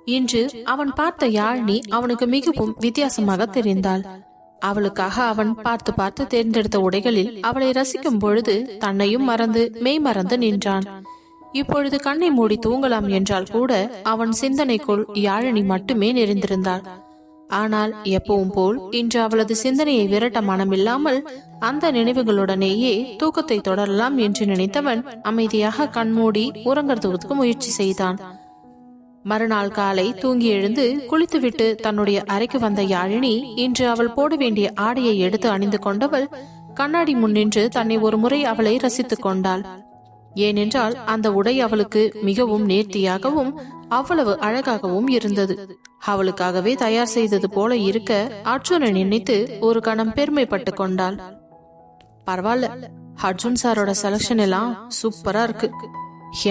இன்று அவன் பார்த்த யாழினி அவனுக்கு மிகவும் வித்தியாசமாக தெரிந்தாள். அவளுக்காக அவன் பார்த்து பார்த்து தேர்ந்தெடுத்த உடைகளில் அவளை ரசிக்கும் பொழுது தன்னையும் மறந்து மெய் மறந்து நின்றான். இப்பொழுது கண்ணை மூடி தூங்கலாம் என்றால் கூட அவன் சிந்தனைக்குள் யாழினி மட்டுமே நிறைந்திருந்தாள். ஆனால் எப்பவும் போல் இன்று அவளது சிந்தனையை விரட்ட மனமில்லாமல் அந்த நினைவுகளுடனேயே தூக்கத்தை தொடரலாம் என்று நினைத்தவன் அமைதியாக கண்மூடி உறங்கறதுக்கு முயற்சி செய்தான். மறுநாள் காலை தூங்கி எழுந்து குளித்துவிட்டு தன்னுடைய அறைக்கு வந்த யாழினி இன்று அவள் போட வேண்டிய ஆடையை எடுத்து அணிந்து கொண்டவள் கண்ணாடி முன்னின்று தன்னை ஒரு முறை அவளை ரசித்துக் கொண்டாள். ஏனென்றால் அந்த உடை அவளுக்கு மிகவும் நேர்த்தியாகவும் அவ்வளவு அழகாகவும் இருந்தது. அவளுக்காகவே தயார் செய்தது போல இருக்க அர்ஜுனை நினைத்து ஒரு கணம் பெருமைப்பட்டு கொண்டாள். பரவாயில்ல, அர்ஜுன் சாரோட செலக்ஷன் எல்லாம் சூப்பரா இருக்கு,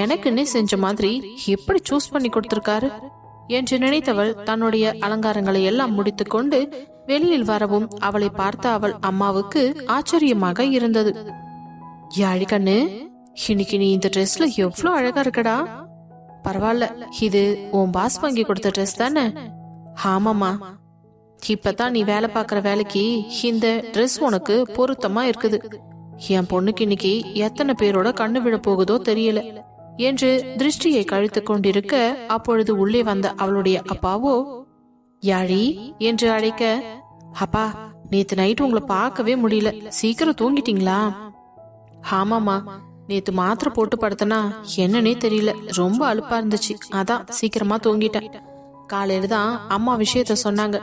எனக்குன்னே செஞ்ச மாதிரி எப்படி சூஸ் பண்ணி கொடுத்திருக்காரு என்று நினைத்தவள் தன்னுடைய அலங்காரங்களை எல்லாம் முடித்துக் கொண்டு வெளியில் வரவும் அவளை பார்த்த அவள் அம்மாவுக்கு ஆச்சரியமாக இருந்தது. யாழி கண்ணு, இன்னைக்கு நீ இந்த ட்ரெஸ்ல எவ்வளவு அழகா இருக்கடா. பரவாயில்ல, இது உன் பாஸ் வாங்கி கொடுத்த ட்ரெஸ் தானே? ஆமாமா, இப்பதான் நீ வேலை பாக்குற வேலைக்கு இந்த ட்ரெஸ் உனக்கு பொருத்தமா இருக்குது. என் பொண்ணுக்கு இன்னைக்கு எத்தனை பேரோட கண்ணு விழ போகுதோ தெரியல என்று திருஷ்டியை கழித்து கொண்டிருக்க அப்பொழுது உள்ளே வந்த அவளுடைய அப்பாவோ யாழி என்று அழைக்க, அப்பா, நேத்து நைட்டு உங்களை பார்க்கவே முடியல, சீக்கிரம் தூங்கிட்டீங்களா? ஆமாமா, நேத்து மாத்திரை போட்டு படுத்தனா என்னன்னே தெரியல, ரொம்ப அலுப்பா இருந்துச்சு, அதான் சீக்கிரமா தூங்கிட்டேன். காலையில தான் அம்மா விஷயத்த சொன்னாங்க.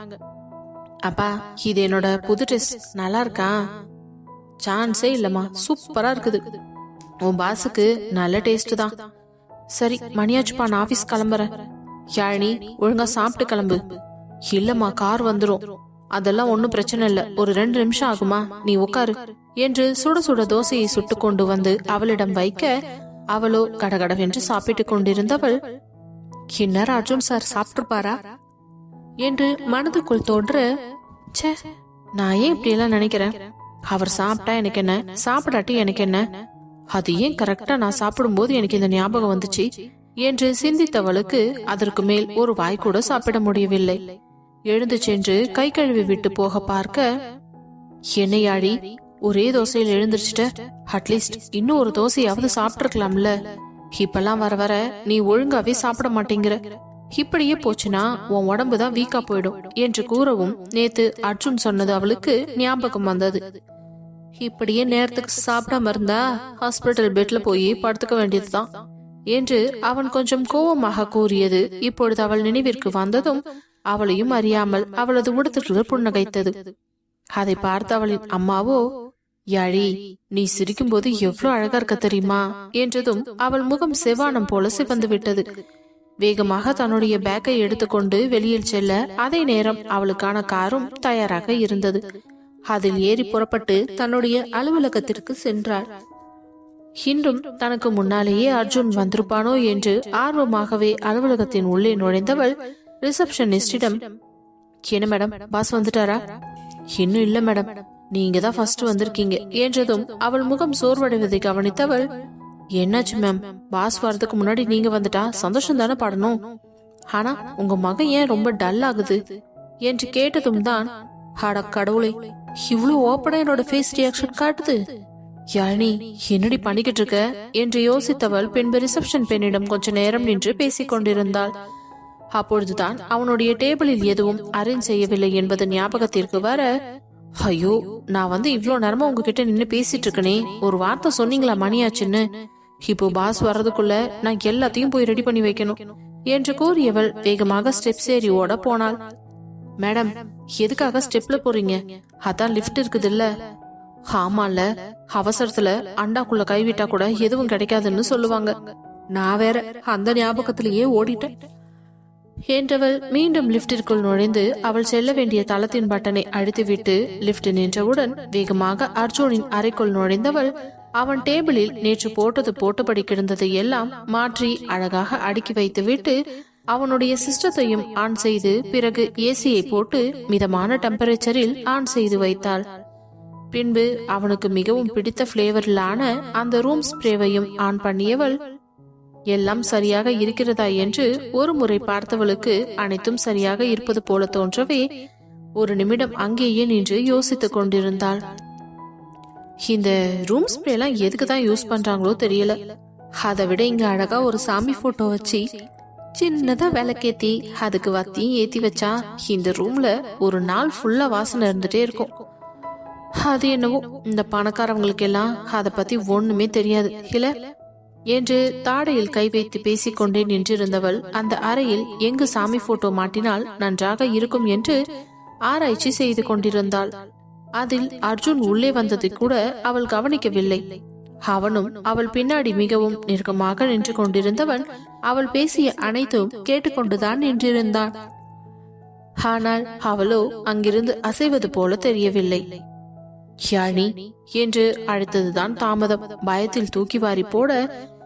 அப்பா, இது என்னோட புது ட்ரெஸ் நல்லா இருக்கா? சான்ஸே இல்லம்மா, சூப்பரா இருக்குது. உன் பாஸுக்கு நல்ல டேஸ்ட் தான். சரி, மணியாச்சுப்பா, நான் ஆபீஸ் கிளம்புறேன். யாழினி, ஒழுங்கா சாப்பிட்டு கிளம்பு. இல்லம்மா, கார் வந்துரும். அதெல்லாம் ஒன்னும் பிரச்சனை இல்ல, ஒரு 2 நிமிஷம் ஆகுமா, நீ உட்காரு என்று சுட சுட தோசையை சுட்டு கொண்டு வந்து அவளிடம் வைக்க அவளோ கடகடவென்று சாப்பிட்டுக் கொண்டிருந்தவள், இந்நேரம் அர்ஜுன் சார் சாப்பிட்டுருப்பாரா என்று மனதுக்குள் தோன்ற, ச்சே, நான் ஏன் இப்படி எல்லாம் நினைக்கிறேன்? அவர் சாப்பிட்டா எனக்கு என்ன, சாப்பிடாட்டி எனக்கு என்ன? அது ஏன் கரெக்டா நான் சாப்பிடும் போது எனக்கு இந்த ஞாபகம் வந்துச்சு என்று சிந்தித்தவளுக்கு அதற்கு மேல் ஒரு வாய் கூட சாப்பிட முடியவில்லை. எழுந்து சென்று கை கழுவி விட்டு போக பார்க்க, என்னையாடி, ஒரே தோசையில் எழுந்திருச்சிட்ட, அட்லீஸ்ட் இன்னும் ஒரு தோசையாவது சாப்பிட்டுருக்கலாம்ல. இப்பெல்லாம் வர வர நீ ஒழுங்காவே சாப்பிட மாட்டேங்கிற, இப்படியே போச்சுன்னா உன் உடம்புதான் வீக்கா போயிடும் என்று கூறவும் நேத்து அர்ஜுன் சொன்னது அவளுக்கு ஞாபகம் வந்தது. இப்படியே நேரத்துக்கு சாப்பிடாம இருந்தா ஹாஸ்பிட்டல் பெட்ல போய் படுத்துக்க வேண்டியதுதான் என்று அவன் கொஞ்சம் கோபமாக கூறியது இப்பொழுது அவள் நினைவிற்கு வந்ததும் அவளையும் அறியாமல் அவளது உடத்துக்குள் புன்னகைத்தது. அதை பார்த்த அவளின் அம்மாவோ, யாழி, நீ சிரிக்கும் போது எவ்வளவு அழகா இருக்க தெரியுமா என்றதும் அவள் முகம் செவ்வானம் போல சிவந்து விட்டது. வேகமாக தன்னுடைய பேக்கை எடுத்துக்கொண்டு வெளியில் செல்ல அதே நேரம் அவளுக்கான காரும் தயாராக இருந்தது. அதில் ஏறி புறப்பட்டு தன்னுடைய அலுவலகத்திற்கு சென்றாள். இன்றும் தனக்கு முன்னாலேயே அர்ஜுன் வந்திருப்பானோ என்று ஆர்வமாகவே அலுவலகத்தின் உள்ளே நுழைந்தவள் ரிசப்ஷனிஸ்டிடம், என்ன மேடம், பாஸ் வந்துட்டாரா? இன்னும் இல்ல மேடம், நீங்க தான் ஃபர்ஸ்ட் வந்திருக்கீங்க என்றதும் அவள் முகம் சோர்வடைவதை கவனித்தவள், என்னாச்சு மேம், பாஸ் வரதுக்கு முன்னாடி நீங்க வந்துட்டா சந்தோஷம் தானே படணும், ஆனா உங்க மகன் ஏன் ரொம்ப டல் ஆகுது என்று கேட்டதும் தான், அட கடவுளே, இவ்வளவு ஓப்பனா என்னோட ஃபேஸ் ரியாக்ஷன் காட்டுது. யாழினி, என்னடி பண்ணிக்கிட்டு இருக்க என்று யோசித்தவள் பின்பு ரிசப்ஷன் பெண்ணிடம் கொஞ்ச நேரம் நின்று பேசிக் கொண்டிருந்தாள். அப்பொழுதுதான் அவனுடைய டேபிளில் எதுவும் அரேஞ்ச் செய்யவில்லை என்பது ஞாபகத்திற்கு வர, ஐயோ, நான் வந்து இவ்வளவு நேரமா உங்ககிட்ட நின்னு பேசிட்டு இருக்கனே, ஒரு வார்த்தை சொன்னீங்களா மணியாச்சுன்னு? இப்போ பாஸ் வர்றதுக்குள்ள நான் எல்லாத்தையும் போய் ரெடி பண்ணி வைக்கணும் என்று கூறியவள் வேகமாக ஸ்டெப்ஸ் ஏறி ஓட போனாள். மேடம், எதுக்காக ஸ்டெப்ல போறீங்க? அதான் லிஃப்ட் இருக்குது இல்ல? ஆமால, அவசரத்துல அண்டாக்குள்ள கைவிட்டா கூட எதுவும் கிடைக்காதுன்னு சொல்லுவாங்க, நான் வேற அந்த ஞாபகத்திலேயே ஓடிட்டேன் என்றவள் மீண்டும் லிப்டிற்குள் நுழைந்து அவள் செல்ல வேண்டிய தளத்தின் பட்டனை அழுத்திவிட்டு லிப்ட் நின்றவுடன் வேகமாக அர்ஜுனின் அறைக்குள் நுழைந்தவள் அவன் டேபிளில் நேற்று போட்டது போட்டபடி கிடந்ததை எல்லாம் மாற்றி அழகாக அடுக்கி வைத்துவிட்டு அவனுடைய சிஸ்டத்தையும் ஆன் செய்து பிறகு ஏசியை போட்டு மிதமான டெம்பரேச்சரில் ஆன் செய்து வைத்தாள். பின்பு அவனுக்கு மிகவும் பிடித்த பிளேவரிலான அந்த ரூம் ஸ்ப்ரேவையும் ஆன் பண்ணியவள், எல்லாம் சரியாக இருக்கிறதா என்று ஒரு முறை பார்த்தவளுக்கு அனைத்தும் சரியாக இருப்பது போல தோன்றவே ஒரு நிமிடம் அங்கேயே நின்று யோசித்துக் கொண்டிருந்தாள். இந்த ரூம் ஸ்ப்ரே எல்லாம் எதுக்குதான் யூஸ் பண்றாங்களோ தெரியல. அதை விட இங்க அழகா ஒரு சாமி போட்டோ வச்சு சின்னதா விளக்கேத்தி அதுக்கு வத்தியும் ஏத்தி வச்சா இந்த ரூம்ல ஒரு நாள் ஃபுல்லா வாசனை இருந்துட்டே இருக்கும். அது என்னவோ இந்த பணக்காரவங்களுக்கு எல்லாம் அதை பத்தி ஒண்ணுமே தெரியாது இல்ல என்று தாடையில் கை வைத்து பேசிக்கொண்டே நின்றிருந்தவள் அந்த அறையில் எங்கு சாமி போட்டோ மாட்டினால் நன்றாக இருக்கும் என்று ஆராய்ச்சி செய்து கொண்டிருந்தாள். அதில் அர்ஜுன் உள்ளே வந்ததை கூட அவள் கவனிக்கவில்லை. அவனும் அவள் பின்னாடி மிகவும் நெருக்கமாக நின்று கொண்டிருந்தவன் அவள் பேசிய அனைத்தும் கேட்டுக்கொண்டுதான் நின்றிருந்தான். ஆனால் அவளோ அங்கிருந்து அசைவது போல தெரியவில்லை. யாழி என்று அழைத்ததுதான் தாமதம். பயத்தில் தூக்கி வாரி போட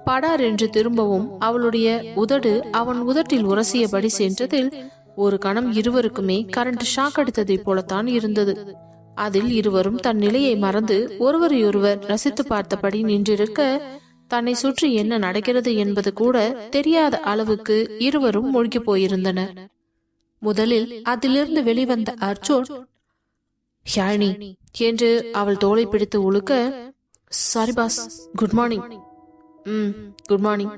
படார் என்று திரும்பவும் அவளுடைய உதடு அவன் உதட்டில் உரசியபடி சென்றதில் ஒரு கணம் இருவருக்குமே கரண்ட் ஷாக் அடித்ததை போலத்தான் இருந்தது. அதில் இருவரும் தன் நிலையை மறந்து ஒருவரையொருவர் ரசித்து பார்த்தபடி நின்றிருக்க தன்னை சுற்றி என்ன நடக்கிறது என்பது கூட தெரியாத அளவுக்கு இருவரும் மூழ்கி போயிருந்தனர். முதலில் அதிலிருந்து வெளிவந்த அர்ஜுன், யாழினி என்று அவள் தோளை பிடித்து உழுக்க, sorry boss, good morning. Good morning.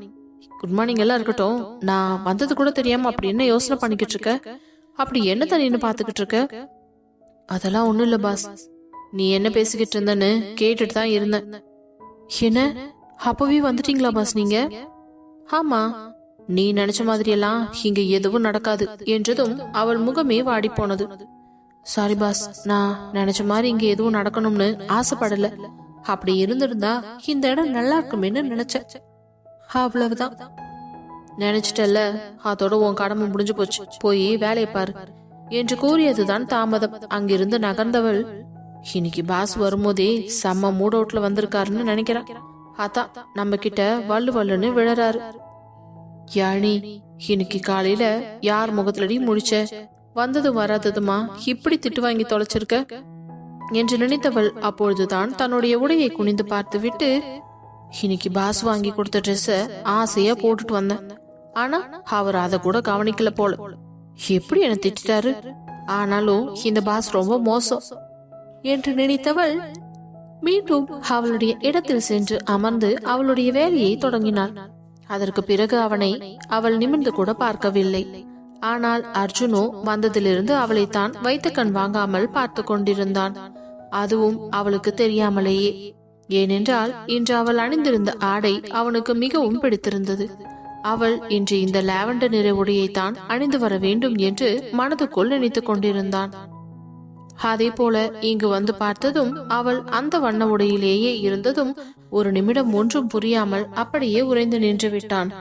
Good morning எல்லாம் இருக்கட்டும், நான் வந்தது கூட தெரியாம அப்படி என்ன யோசனை பண்ணிக்கிட்டு இருக்க? அப்படி என்ன தண்ணின்னு பாத்துக்கிட்டு இருக்க? அதெல்லாம் ஒண்ணும் இல்ல பாஸ், நீ என்ன பேசிக்கிட்டு இருந்தன்னு கேட்டுட்டு தான் இருந்தேன். என்ன, அப்பவே வந்துட்டீங்களா பாஸ் நீங்க? ஆமா, நீ நினைச்ச மாதிரி எல்லாம் இங்க எதுவும் நடக்காது என்றதும் அவள் முகமே வாடி போனது. சாரி பாஸ், நான் நினைச்ச மாதிரி இங்க எதுவும் நடக்கணும்னு ஆசைப்படல. அப்படி இருந்திருந்தா இந்த இடம் நல்லா இருக்குமேன்னு நினைச்சேன். அவ்வளவுதான். நினைச்சிட்டல்ல, அதோட உன் கடமை முடிஞ்சு போச்சு, போய் வேலையை பாரு என்று கூறியதுதான் தாமதம். அங்கிருந்து நகர்ந்தவள், இன்னைக்கு பாஸ் வரும்போதே செம்ம மூட் அவுட்ல வந்திருக்காருன்னு நினைக்கிறான். அதான் நம்ம கிட்ட வள்ளு வள்ளுன்னு விழறாரு. யாழி, இன்னைக்கு காலையில யார் முகத்துலடி முடிச்ச? வந்ததும் வராததுமா இப்படி திட்டு வாங்கி தொலைச்சிருக்க என்று நினைத்தவள் அப்பொழுதுதான் தன்னுடைய உடையை குனிந்து பார்த்து விட்டு, இன்னைக்கு பாஸ் வாங்கி கொடுத்த ட்ரெஸ்ஸ ஆசையா போட்டுட்டு வந்தேன். ஆனா அவர் அதை கூட கவனிக்கல போல. எப்படி என்ன திட்டாரு? ஆனாலும் இந்த பாஸ் ரொம்ப மோசம் என்று நினைத்தவள் மீண்டும் அவளுடைய இடத்தில் சென்று அமர்ந்து அவளுடைய வேலையை தொடங்கினாள். அதற்கு பிறகு அவனை அவள் நிமிர்ந்து கூட பார்க்கவில்லை. ஆனால் அர்ஜுனோ வந்ததிலிருந்து அவளை தான் வைத்த கண் வாங்காமல் பார்த்து கொண்டிருந்தான். அதுவும் அவளுக்கு தெரியாமலேயே. ஏனென்றால் இன்று அவள் அணிந்திருந்த ஆடை அவனுக்கு மிகவும் பிடித்திருந்தது. அவள் இன்று இந்த லாவெண்டர் நிற உடையைத்தான் அணிந்து வர வேண்டும் என்று மனதுக்குள் நினைத்துக் கொண்டிருந்தான். அதே போல இங்கு வந்து பார்த்ததும் அவள் அந்த வண்ண உடையிலேயே இருந்ததும் ஒரு நிமிடம் ஒன்றும் புரியாமல் அப்படியே உறைந்து நின்று விட்டான்.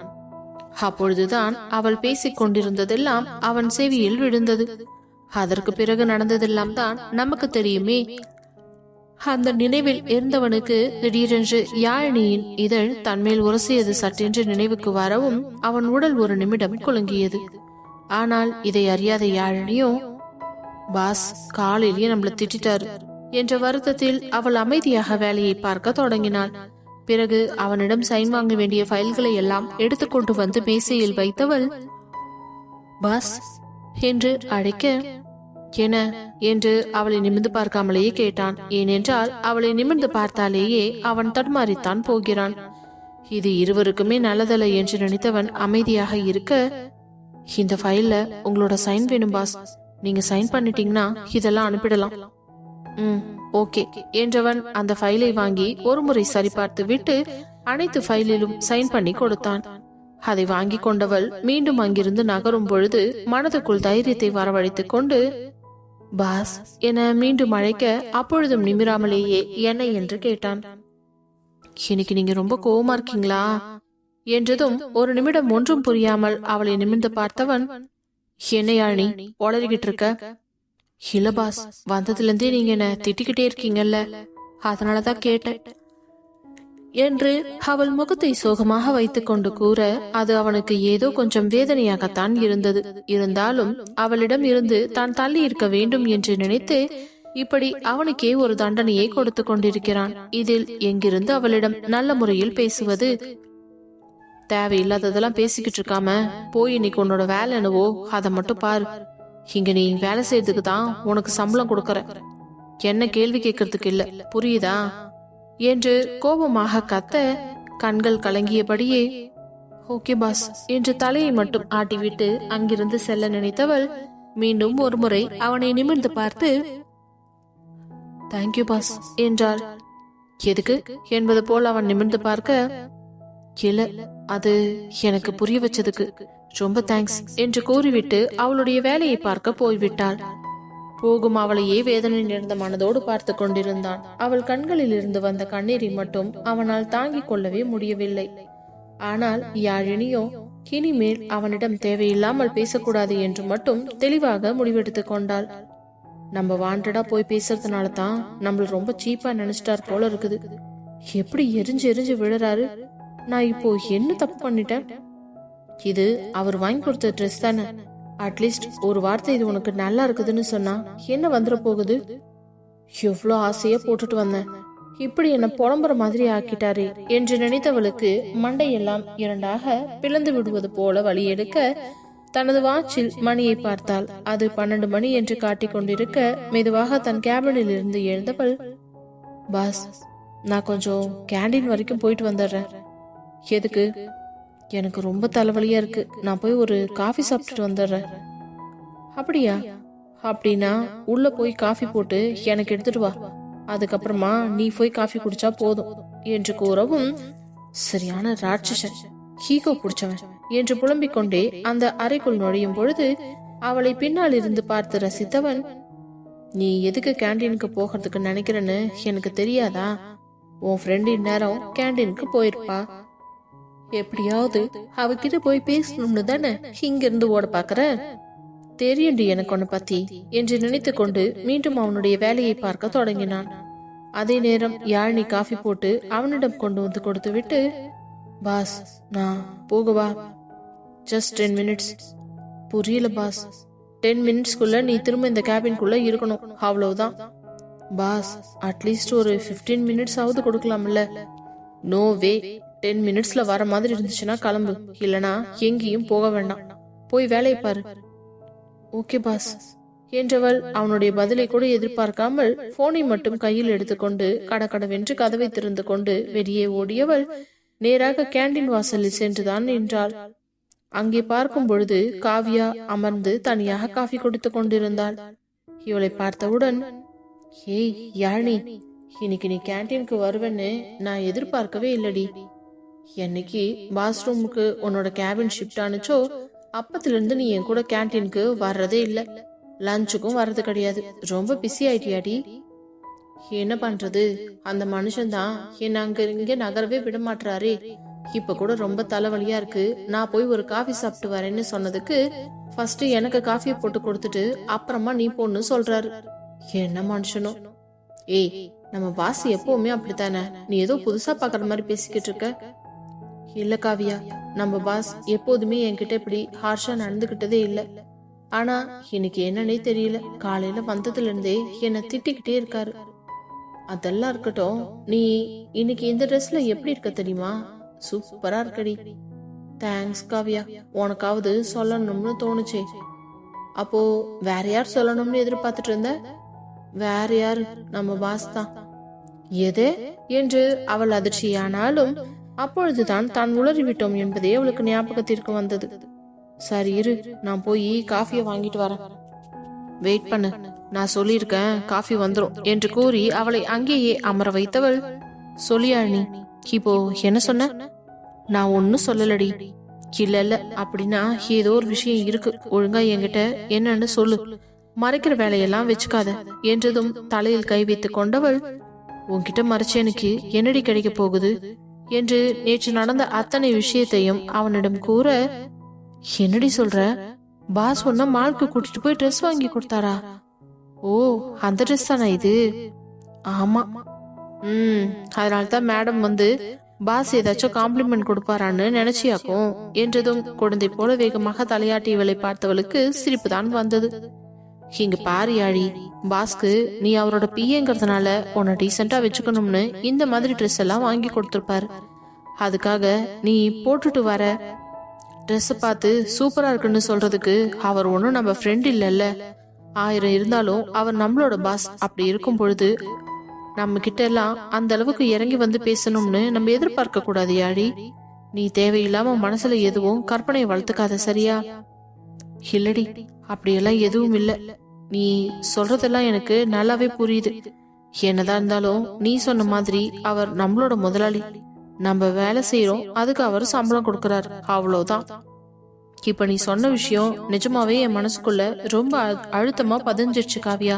அப்பொழுதுதான் அவள் பேசிக் கொண்டிருந்ததெல்லாம் அவன் செவியில் விழுந்தது. அதற்கு பிறகு நடந்ததெல்லாம் தான் நமக்கு தெரியுமே. அந்த நினைவில் இருந்தவனுக்கு திடீரென்று யாழினியின் இதழ் தன்மேல் உரசியது சற்றென்று நினைவுக்கு வரவும் அவன் உடல் ஒரு நிமிடம் குலுங்கியது. ஆனால் இதை அறியாத யாழினியோ, பாஸ் காலையிலேயே நம்மள திட்டாரு என்ற வருத்தத்தில் அவள் அமைதியாக வேலையை பார்க்க தொடங்கினாள். பிறகு அவனிடம் சைன் வாங்க வேண்டிய ஃபைல்களை எல்லாம் எடுத்துக்கொண்டு வந்து மேசையில் வைத்தவள், பாஸ் என்று அழைக்க, என என்று அவளை நிமிர்ந்து பார்க்காமலேயே கேட்டான். ஏனென்றால் அவளை நிமிர்ந்து பார்த்தாலேயே அவன் தடுமாறித்தான் போகிறான். இது இருவருக்குமே நல்லதல்ல என்று நினைத்தவன் அமைதியாக இருக்க, இந்த ஃபைல்ல உங்களோட சைன் வேணும் பாஸ், நீங்க சைன் பண்ணிட்டீங்கன்னா இதெல்லாம் அனுப்பிடலாம். ஓகே என்றவன் அந்த ஃபைலை வாங்கி ஒரு முறை சரிபார்த்து விட்டு அனைத்து ஃபைலிலும் சைன் பண்ணி கொடுத்தான். அதை வாங்கி கொண்டவள் மீண்டும் அங்கிருந்து நகரும் பொழுது மனதுக்குள் தைரியத்தை வரவழைத்துக் கொண்டு, பாஸ் என மீண்டும் அழைக்க அப்பொழுதும் நிமிராமலேயே என்ன என்று கேட்டான். இன்னைக்கு நீங்க ரொம்ப கோவமா இருக்கீங்களா என்றதும் ஒரு நிமிடம் ஒன்றும் புரியாமல் அவளை நிமிர்ந்து பார்த்தவன், என்ன யாழினி உளறிக்கிட்டு இருக்க? இல்ல பாஸ், வந்ததுல இருந்தே நீங்க என்ன திட்டிக்கிட்டே இருக்கீங்கல்ல, அதனாலதான் கேட்டேன் என்று அவள் முகத்தை சோகமாக வைத்துக் கொண்டு கூற, அது அவனுக்கு ஏதோ கொஞ்சம் வேதனையாகத்தான் இருந்தது. இருந்தாலும் அவளிடம் இருந்து தான் தள்ளி இருக்க வேண்டும் என்று நினைத்து இப்படி அவனுக்கே ஒரு தண்டனையை கொடுத்து கொண்டிருக்கிறான். இதில் எங்கிருந்து அவளிடம் நல்ல முறையில் பேசுவது? தேவையில்லாததெல்லாம் பேசிக்கிட்டு இருக்காம போய் இன்னைக்கு உன்னோட வேலை என்னவோ அதை மட்டும் பாரு. இங்க நீ வேலை செய்யறதுக்கு தான் உனக்கு சம்பளம் கொடுக்கற, என்ன கேள்வி கேட்கறதுக்கு இல்ல, புரியுதா என்று கோபமாக கத்த கண்கள் கலங்கியபடியே ஓகே பாஸ் என்று தலையை மட்டும் ஆட்டிவிட்டு அங்கிருந்து செல்ல நினைத்தவள் மீண்டும் ஒரு முறை அவனை நிமிர்ந்து பார்த்து தேங்க்யூ பாஸ் என்றாள். எதுக்கு என்பது போல் அவன் நிமிர்ந்து பார்க்க, இல்ல அது எனக்கு புரிய வச்சதுக்கு ரொம்ப தேங்க்ஸ் என்று கூறிவிட்டு அவளுடைய வேலையை பார்க்க போய்விட்டாள். போகும் அவளையே வேதனை நிறைந்த மனதோடு பார்த்து கொண்டிருந்தான். அவள் கண்களில் இருந்து வந்த கண்ணீரை மட்டும் அவனால் தாங்கிக் கொள்ளவே முடியவில்லை. ஆனால் யாழினியோ இனிமேல் அவனிடம் தேவையில்லாமல் பேசக்கூடாது என்று மட்டும் தெளிவாக முடிவெடுத்துக் கொண்டாள். நம்ம வாண்டடா போய் பேசுறதுனால தான் நம்மள ரொம்ப சீப்பா நினைச்சிட்டார் போல இருக்குது. எப்படி எரிஞ்சு எரிஞ்சு விழுறாரு. நான் இப்போ என்ன தப்பு பண்ணிட்டேன்? இது அவர் வாங்கி கொடுத்த ட்ரெஸ் தானே, அட்லீஸ்ட் ஒரு வார்த்தை இது உனக்கு நல்லா இருக்குதுன்னு சொன்னா என்ன வந்துட போகுது? எவ்வளோ ஆசையா போட்டுட்டு வந்தேன், இப்படி என்ன புலம்புற மாதிரி ஆக்கிட்டாரே என்று நினைத்தவளுக்கு மண்டையெல்லாம் இரண்டாக பிளந்து விடுவது போல வழி எடுக்க தனது வாட்சில் மணியை பார்த்தாள். அது 12 மணி என்று காட்டிக் கொண்டிருக்க மெதுவாக தன் கேபினில் இருந்து எழுந்தவள், பாஸ் நான் கொஞ்சம் கேண்டீன் வரைக்கும் போயிட்டு வந்துடுறேன். எதுக்கு? எனக்கு ரொம்ப தலைவலியா இருக்கு, நான் போய் ஒரு காஃபி சாப்பிட்டுட்டு வந்துடுறேன். அப்படியா? அப்படின்னா உள்ள போய் காஃபி போட்டு எனக்கு எடுத்துட்டு வா, அதுக்கப்புறமா நீ போய் காஃபி குடிச்சா போதும் என்று கூறவும், சரியான ராட்சசன், ஹீகோ புடிச்சவன் என்று புலம்பிக் கொண்டே அந்த அறைக்குள் நுழையும் பொழுது அவளை பின்னால் இருந்து பார்த்து ரசித்தவன், நீ எதுக்கு கேண்டீனுக்கு போகிறதுக்கு நினைக்கிறன்னு எனக்கு தெரியாதா? உன் ஃப்ரெண்டு இந்நேரம் கேண்டீனுக்கு போயிருப்பா. எப்படியாவது அவகிட்ட போய் பேசணும்னு தானே இங்க இருந்து ஓட பாக்குற? தெரியுண்டி எனக்கு உன்னை பத்தி என்று நினைத்து கொண்டு மீண்டும் அவனுடைய வேலையை பார்க்க தொடங்கினான். அதே நேரம் யாழினி காஃபி போட்டு அவனிடம் கொண்டு வந்து கொடுத்து விட்டு, பாஸ் நான் போகவா? Just 10 minutes. புரியல பாஸ். 10 மினிட்ஸ்க்குள்ள நீ திரும்ப இந்த கேபின்குள்ள இருக்கணும், அவ்வளவுதான். பாஸ் அட்லீஸ்ட் ஒரு 15 மினிட்ஸ் ஆவது கொடுக்கலாம்ல? நோ வே. 10 மினிட்ஸ்ல வர மாதிரி இருந்துச்சுன்னா கிளம்பு, இல்லனா எங்கேயும் போக வேண்டாம், போய் வேலையை பாரு. ஓகே பாஸ் என்றவள் அவனுடைய பதிலை கூட எதிர்பார்க்காமல் போனை மட்டும் கையில் எடுத்துக்கொண்டு கடகடவென்று கதவை திறந்து கொண்டு வெளியே ஓடியவள் நேராக கேண்டீன் வாசலில் சென்றுதான் நின்றாள். அங்கே பார்க்கும் பொழுது காவ்யா அமர்ந்து தனியாக காஃபி கொடுத்து கொண்டிருந்தாள். இவளை பார்த்தவுடன், ஏய் யாழினி, இன்னைக்கு நீ கேண்டீனுக்கு வருவேன்னு நான் எதிர்பார்க்கவே இல்லடி. என்னைக்கு பாத்ரூமுக்கு உன்னோட கேபின் ஷிஃப்ட் ஆனுச்சோ அப்பத்துல இருந்து நீ என் கூட கேண்டீனுக்கு வர்றதே இல்ல, லஞ்சுக்கும் வர்றது கிடையாது. ரொம்ப பிஸி ஆயிட்டியாடி. என்ன பண்றது, அந்த மனுஷன் தான் என்ன அங்க இங்க நகரவே விட மாட்டாரே. இப்ப கூட ரொம்ப தலைவலியா இருக்கு, நான் போய் ஒரு காஃபி சாப்பிட்டு வரேன்னு சொன்னதுக்கு ஃபர்ஸ்ட் எனக்கு காஃபியை போட்டு கொடுத்துட்டு அப்புறமா நீ போன்னு சொல்றாரு. என்ன மனுஷனோ. ஏய் நம்ம பாஸ் எப்பவுமே அப்படித்தானே, நீ ஏதோ புதுசா பாக்குற மாதிரி பேசிக்கிட்டு இருக்க. இல்ல காவியா, நம்ம பாஸ் எப்போதுமே என்கிட்ட இப்படி ஹார்ஷா நடந்துகிட்டதே இல்ல. ஆனா இன்னைக்கு என்னன்னே தெரியல, காலையில வந்ததுல இருந்தே என்ன திட்டிக்கிட்டே இருக்காரு. அதெல்லாம் இருக்கட்டும், நீ இன்னைக்கு இந்த ட்ரெஸ்ல எப்படி இருக்க தெரியுமா? சூப்பரா இருக்கடி. தேங்க்ஸ் காவியா, உனக்காவது சொல்லணும்னு தோணுச்சே. அப்போ வேற யார் சொல்லணும்னு எதிர்பார்த்துட்டு இருந்த? வேற யாரு, நம்ம பாஸ் தான். எது என்று அவள் அதிர்ச்சியானாலும் அப்பொழுதுதான் தான் உளறிவிட்டோம் என்பதே அவளுக்கு ஞாபகத்திற்கு வந்தது. சரி இரு, நான் போய் காஃபியை வாங்கிட்டு வரேன். வெயிட் பண்ணு, நான் சொல்லியிருக்கேன் காஃபி வந்துரும் என்று கூறி அவளை அங்கேயே அமர வைத்தவள், சொல்லியாழி இப்போ என்ன சொன்ன? நான் ஒன்னும் சொல்லலடி. இல்ல இல்ல, அப்படின்னா ஏதோ ஒரு விஷயம் இருக்கு, ஒழுங்கா என்கிட்ட என்னன்னு சொல்லு, மறைக்கிற வேலையெல்லாம் வச்சுக்காத என்றதும் தலையில் கை வைத்துக் கொண்டவள், உன்கிட்ட மறைச்சு எனக்கு என்னடி கிடைக்க போகுது என்று நேற்று நடந்த அத்தனை விஷயத்தையும் அவனிடம் கூற, என்னடி சொல்ற? பாஸ் ஒன்ன மாலுக்கு கூட்டிட்டு போய் ட்ரெஸ் வாங்கி கொடுத்தாரா? ஓ அந்த ட்ரெஸ் தானா இது? ஆமா. அதனால்தான் மேடம் வந்து பாஸ் ஏதாச்சும் காம்ப்ளிமெண்ட் கொடுப்பாரான்னு நினைச்சியாக்கும் என்றதும் குழந்தை போல வேகமாக தலையாட்டி இவளை பார்த்தவளுக்கு சிரிப்பு தான் வந்தது. இங்க பாரு யாழி, பாஸ்க்கு நீ அவரோட பிஏங்கிறதுனால உன்னை டீசெண்டா வச்சுக்கணும்னு இந்த மாதிரி ட்ரெஸ் எல்லாம் வாங்கி கொடுத்துருப்பாரு. அதுக்காக நீ போட்டுட்டு வர ட்ரெஸ் பார்த்து சூப்பரா இருக்குன்னு சொல்றதுக்கு அவர் ஒன்றும் நம்ம ஃப்ரெண்ட் இல்லைல்ல. 1000 இருந்தாலும் அவர் நம்மளோட பாஸ். அப்படி இருக்கும் பொழுது நம்ம கிட்ட எல்லாம் அந்த அளவுக்கு இறங்கி வந்து பேசணும்னு நம்ம எதிர்பார்க்க கூடாது யாழி. நீ தேவையில்லாம மனசுல எதுவும் கற்பனையை வளர்த்துக்காத, சரியா? இல்லடி, அப்படியெல்லாம் எதுவும் இல்ல. நீ சொல்றதெல்லாம் எனக்கு நல்லாவே புரியுது. என்னதான் இருந்தாலும் நீ சொன்ன மாதிரி அவர் நம்மளோட முதலாளி. நம்ம வேலை செய்யறோம், அதுக்கு அவர் சம்பளம் கொடுக்கறாரு, அவ்வளவுதான். இப்ப நீ சொன்ன விஷயம் நிஜமாவே என் மனசுக்குள்ள ரொம்ப அழுத்தமா பதிஞ்சிருச்சு காவியா.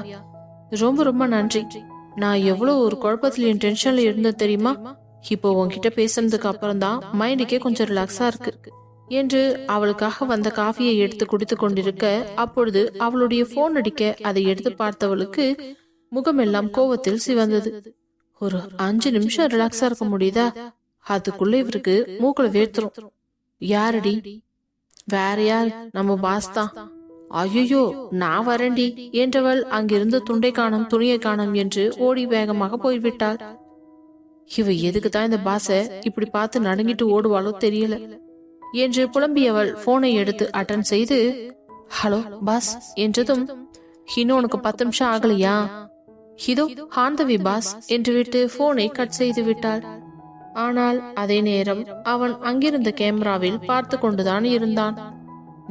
ரொம்ப ரொம்ப நன்றி. நான் எவ்வளவு ஒரு குழப்பத்துல என் டென்ஷன்ல இருந்தது தெரியுமா? இப்போ உன்கிட்ட பேசுனதுக்கு அப்புறம் தான் மைண்டுக்கே கொஞ்சம் ரிலாக்ஸா இருக்கு என்று அவளுக்காக வந்த காஃபியை எடுத்து குடித்து கொண்டிருக்க, அப்பொழுது அவளுடைய போன் அடிக்க அதை எடுத்து பார்த்தவளுக்கு முகமெல்லாம் கோவத்தில் சிவந்தது. ஒரு 5 நிமிஷம் ரிலாக்ஸா இருக்க முடியுதா? அதுக்குள்ள இவருக்கு மூக்குல வேர்த்துரும். யாரடி? வேற யார், நம்ம பாஸ் தான். ஐயோ, நான் வரேன்டி என்றவள் அங்கிருந்து துண்டை காணோம் துணியை காணோம் என்று ஓடி வேகமாக போய்விட்டாள். இவ எதுக்குதான் இந்த பாச இப்படி பார்த்து நடுங்கிட்டு ஓடுவாளோ தெரியல என்று புலம்பியவள் போனை எடுத்து அட்டன் செய்து, ஹலோ பாஸ் என்றதும், இன்னும் உனக்கு 10 நிமிஷம் ஆகலையா? இதோ ஹாந்தவி பாஸ் என்று விட்டு போனை கட் செய்து விட்டாள். ஆனால் அதே நேரம் அவன் அங்கிருந்த கேமராவில் பார்த்து கொண்டுதான் இருந்தான்.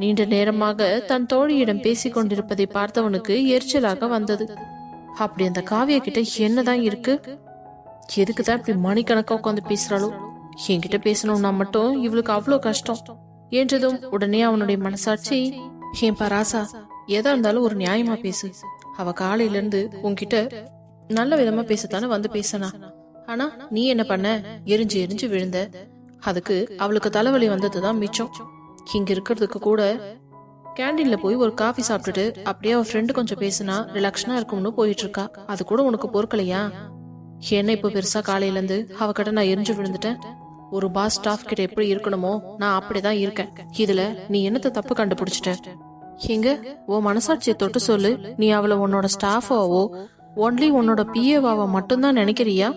நீண்ட நேரமாக தன் தோழியிடம் பேசிக் கொண்டிருப்பதை பார்த்தவனுக்கு எரிச்சலாக வந்தது. அப்படி அந்த காவியா கிட்ட என்னதான் இருக்கு? எதுக்குதான் இப்படி மணிக்கணக்கா உட்காந்து பேசுறாளோ? என்கிட்ட பேசணும்னா மட்டும் இவளுக்கு அவ்வளோ கஷ்டம் என்றதும் உடனே அவனுடைய மனசாட்சி, என் பராசா, எதா இருந்தாலும் ஒரு நியாயமா பேசு. அவ காலையில இருந்து உன்கிட்ட நல்ல விதமா பேசத்தானே வந்து பேசனா. ஆனா நீ என்ன பண்ண? எரிஞ்சு எரிஞ்சு விழுந்த. அதுக்கு அவளுக்கு தலைவலி வந்ததுதான் மிச்சம். இங்க இருக்கிறதுக்கு கூட கேண்டீன்ல போய் ஒரு காஃபி சாப்பிட்டுட்டு அப்படியே அவ ஃப்ரெண்டு கொஞ்சம் பேசினா ரிலாக்ஷனா இருக்கும்னு போயிட்டு இருக்கா. அது கூட உனக்கு பொறுக்கலையா? என்ன இப்ப பெருசா காலையில இருந்து அவகிட்ட நான் எரிஞ்சு விழுந்துட்டேன். ஒரு பாஸ் ஸ்டாஃப் கிட்ட எப்படி இருக்கணுமோ நான் அப்படிதான் இருக்கேன். இதுல நீ என்னத்த தப்பு கண்டுபிடிச்சிட்ட? எங்க உன் மனசாட்சியை தொட்டு சொல்லு. நீ அவளை உன்னோட ஸ்டாஃபாவோ ஒன்லி உன்னோட பிஏவாவோ மட்டும்தான் நினைக்கிறியா?